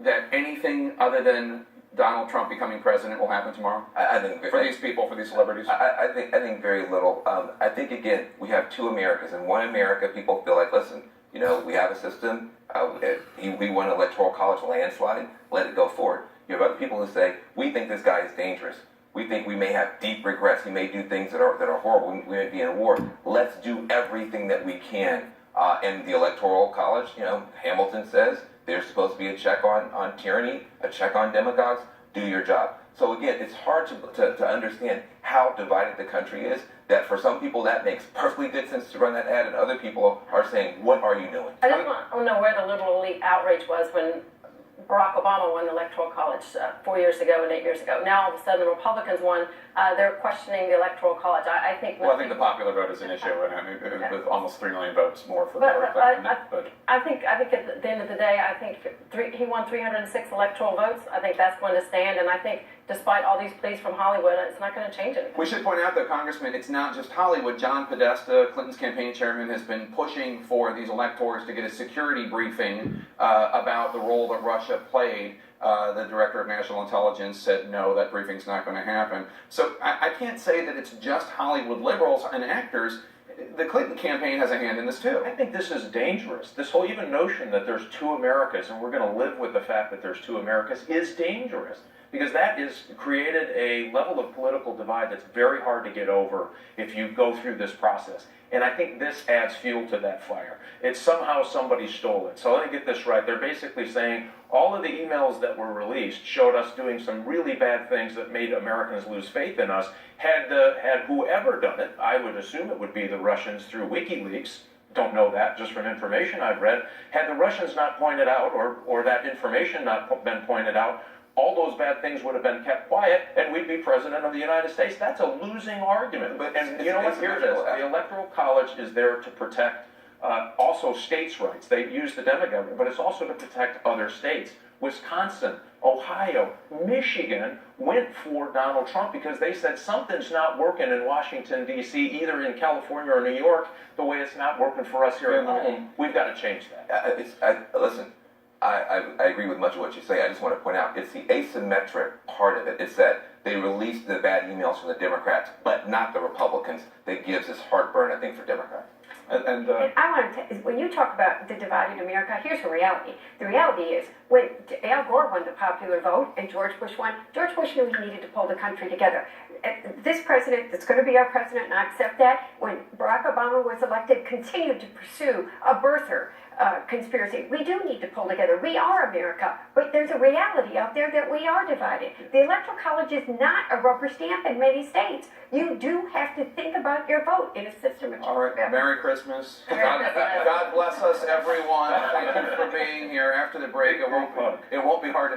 that anything other than Donald Trump becoming president will happen tomorrow? I think for these people, for these celebrities. I think very little. I think again we have two Americas. In one America, people feel like, listen, you know, we have a system. We won an electoral college landslide. Let it go forward. You have other people who say, we think this guy is dangerous. We think we may have deep regrets. He may do things that are horrible. We may be in a war. Let's do everything that we can. And the electoral college, you know, Hamilton says there's supposed to be a check on tyranny, a check on demagogues. Do your job. So again, it's hard to understand how divided the country is, that for some people that makes perfectly good sense to run that ad, and other people are saying, what are you doing? I just want to know where the liberal elite outrage was when Barack Obama won the Electoral College 4 years ago and 8 years ago. Now all of a sudden the Republicans won. They're questioning the Electoral College. I think. Well, I think the popular vote is an issue, and I mean, with almost 3 million votes more for the I think at the end of the day, I think he won 306 electoral votes. I think that's going to stand, and I think despite all these pleas from Hollywood, it's not going to change anything. We should point out, though, Congressman, it's not just Hollywood. John Podesta, Clinton's campaign chairman, has been pushing for these electors to get a security briefing about the role that Russia played. The director of national intelligence said, no, that briefing's not going to happen. So I can't say that it's just Hollywood liberals and actors. The Clinton campaign has a hand in this, too. I think this is dangerous. This whole even notion that there's two Americas and we're going to live with the fact that there's two Americas is dangerous, because that has created a level of political divide that's very hard to get over if you go through this process. And I think this adds fuel to that fire. It's somehow somebody stole it. So let me get this right. They're basically saying all of the emails that were released showed us doing some really bad things that made Americans lose faith in us. Had whoever done it, I would assume it would be the Russians through WikiLeaks. Don't know that, just from information I've read. Had the Russians not pointed out, or that information not been pointed out, all those bad things would have been kept quiet, and we'd be president of the United States. That's a losing argument. And you know what? Here it is. The Electoral College is there to protect also states' rights. They use the demagogue, but it's also to protect other states. Wisconsin, Ohio, Michigan went for Donald Trump because they said something's not working in Washington, D.C., either in California or New York, the way it's not working for us here at home. We've got to change that. Listen. I agree with much of what you say. I just want to point out, it's the asymmetric part of it. It's that they released the bad emails from the Democrats, but not the Republicans. That gives us heartburn, I think, for Democrats. And I want to, when you talk about the divided America, here's the reality. The reality is, when Al Gore won the popular vote and George Bush won, George Bush knew he needed to pull the country together. This president that's going to be our president, and I accept that, when Barack Obama was elected, continued to pursue a birther conspiracy. We do need to pull together. We are America, but there's a reality out there that we are divided. The Electoral College is not a rubber stamp in many states. You do have to think about your vote in a system. All right, Merry Christmas. God bless us, everyone. Thank you for being here. After the break, it won't be hard to